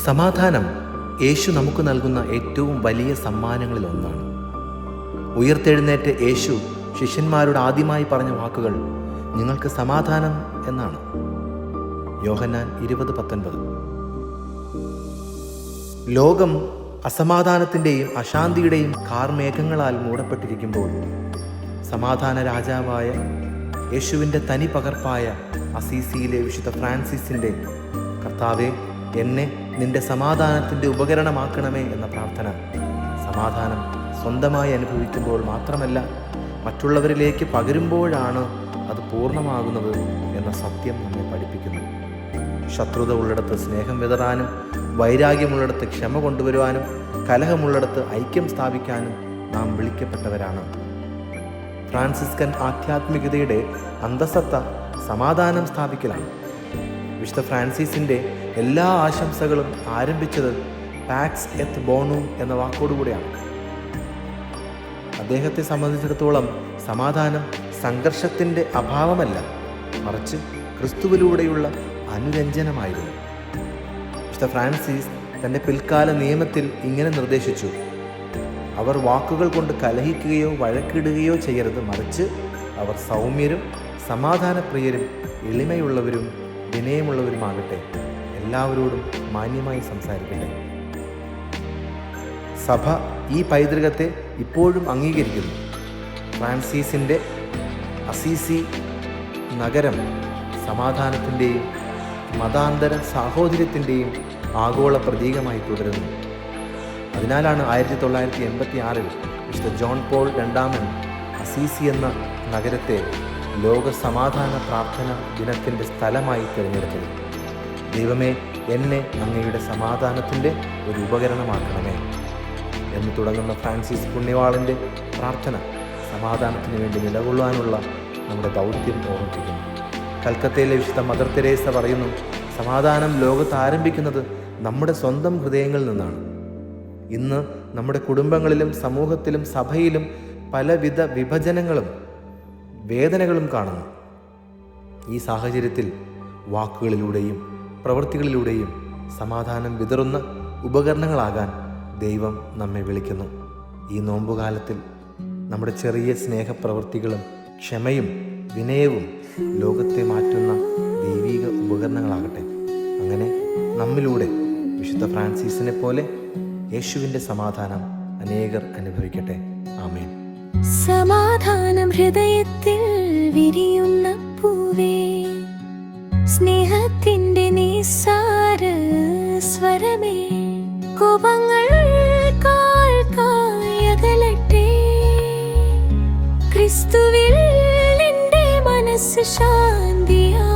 സമാധാനം യേശു നമുക്ക് നൽകുന്ന ഏറ്റവും വലിയ സമ്മാനങ്ങളിൽ ഒന്നാണ്. ഉയർത്തെഴുന്നേറ്റ് യേശു ശിഷ്യന്മാരോട് ആദ്യമായി പറഞ്ഞ വാക്കുകൾ നിങ്ങൾക്ക് സമാധാനം എന്നാണ്. യോഹന്നാൻ 20:19. ലോകം അസമാധാനത്തിൻ്റെയും അശാന്തിയുടെയും കാർമേഘങ്ങളാൽ മൂടപ്പെട്ടിരിക്കുമ്പോൾ സമാധാന രാജാവായ യേശുവിൻ്റെ തനി പകർപ്പായ അസീസിയിലെ വിശുദ്ധ ഫ്രാൻസിസിൻ്റെ കർത്താവേ, എന്നെ നിന്റെ സമാധാനത്തിൻ്റെ ഉപകരണമാക്കണമേ എന്ന പ്രാർത്ഥന സമാധാനം സ്വന്തമായി അനുഭവിക്കുമ്പോൾ മാത്രമല്ല, മറ്റുള്ളവരിലേക്ക് പകരുമ്പോഴാണ് അത് പൂർണ്ണമാകുന്നത് എന്ന സത്യം നമ്മെ പഠിപ്പിക്കുന്നു. ശത്രുത ഉള്ളിടത്ത് സ്നേഹം വിതറാനും, വൈരാഗ്യമുള്ളിടത്ത് ക്ഷമ കൊണ്ടുവരുവാനും, കലഹമുള്ളിടത്ത് ഐക്യം സ്ഥാപിക്കാനും നാം വിളിക്കപ്പെട്ടവരാണ്. ഫ്രാൻസിസ്കൻ ആധ്യാത്മികതയുടെ അന്തസത്ത സമാധാനം സ്ഥാപിക്കലാണ്. വിശുദ്ധ ഫ്രാൻസിസിൻ്റെ എല്ലാ ആശംസകളും ആരംഭിച്ചത് പാക്സ് എത്ത് ബോണും എന്ന വാക്കോടുകൂടിയാണ്. അദ്ദേഹത്തെ സംബന്ധിച്ചിടത്തോളം സമാധാനം സംഘർഷത്തിൻ്റെ അഭാവമല്ല, മറിച്ച് ക്രിസ്തുവിലൂടെയുള്ള അനുരഞ്ജനമായിരുന്നു. വിശുദ്ധ ഫ്രാൻസിസ് തൻ്റെ പിൽക്കാല നിയമത്തിൽ ഇങ്ങനെ നിർദ്ദേശിച്ചു: അവർ വാക്കുകൾ കൊണ്ട് കലഹിക്കുകയോ വഴക്കിടുകയോ ചെയ്യരുത്, മറിച്ച് അവർ സൗമ്യരും സമാധാനപ്രിയരും എളിമയുള്ളവരും വിനയമുള്ളവരുമാകട്ടെ, എല്ലാവരോടും മാന്യമായി സംസാരിക്കട്ടെ. സഭ ഈ പൈതൃകത്തെ ഇപ്പോഴും അംഗീകരിക്കുന്നു. ഫ്രാൻസിസിൻ്റെ അസീസി നഗരം സമാധാനത്തിൻ്റെയും മതാന്തര സാഹോദര്യത്തിൻ്റെയും ആഗോള പ്രതീകമായി തുടരുന്നു. അതിനാലാണ് 1986 വിശുദ്ധ ജോൺ പോൾ II അസീസി എന്ന നഗരത്തെ ലോക സമാധാന പ്രാർത്ഥന ദിനത്തിൻ്റെ സ്ഥലമായി തിരഞ്ഞെടുത്തത്. ദൈവമേ, എന്നെ അങ്ങയുടെ സമാധാനത്തിൻ്റെ ഒരു ഉപകരണമാക്കണമേ എന്ന് തുടങ്ങുന്ന ഫ്രാൻസിസ് പുണ്യവാളൻ്റെ പ്രാർത്ഥന സമാധാനത്തിന് വേണ്ടി നിലകൊള്ളാനുള്ള നമ്മുടെ ദൗത്യം ഓർമ്മിപ്പിക്കുന്നു. കൽക്കത്തയിലെ വിശുദ്ധ മദർ തെരേസ പറയുന്നു, സമാധാനം ലോകത്ത് ആരംഭിക്കുന്നത് നമ്മുടെ സ്വന്തം ഹൃദയങ്ങളിൽ നിന്നാണ്. ഇന്ന് നമ്മുടെ കുടുംബങ്ങളിലും സമൂഹത്തിലും സഭയിലും പലവിധ വിഭജനങ്ങളും വേദനകളും കാണുന്നു. ഈ സാഹചര്യത്തിൽ വാക്കുകളിലൂടെയും പ്രവൃത്തികളിലൂടെയും സമാധാനം വിതറുന്ന ഉപകരണങ്ങളാകാൻ ദൈവം നമ്മെ വിളിക്കുന്നു. ഈ നോമ്പുകാലത്തിൽ നമ്മുടെ ചെറിയ സ്നേഹപ്രവൃത്തികളും ക്ഷമയും വിനയവും ലോകത്തെ മാറ്റുന്ന ദൈവിക ഉപകരണങ്ങളാകട്ടെ. അങ്ങനെ നമ്മിലൂടെ വിശുദ്ധ ഫ്രാൻസിസിനെ പോലെ യേശുവിൻ്റെ സമാധാനം അനേകർ അനുഭവിക്കട്ടെ. ആമേൻ. സമാധാനം ഹൃദയത്തിൽ വിരിയുന്ന പൂവേ, സ്നേഹത്തിൻ്റെ നിസ്സാര സ്വരമേ, കോപങ്ങൾ അകലട്ടെ, ക്രിസ്തുവിൽ എൻ്റെ മനസ്സ് ശാന്തിയാ.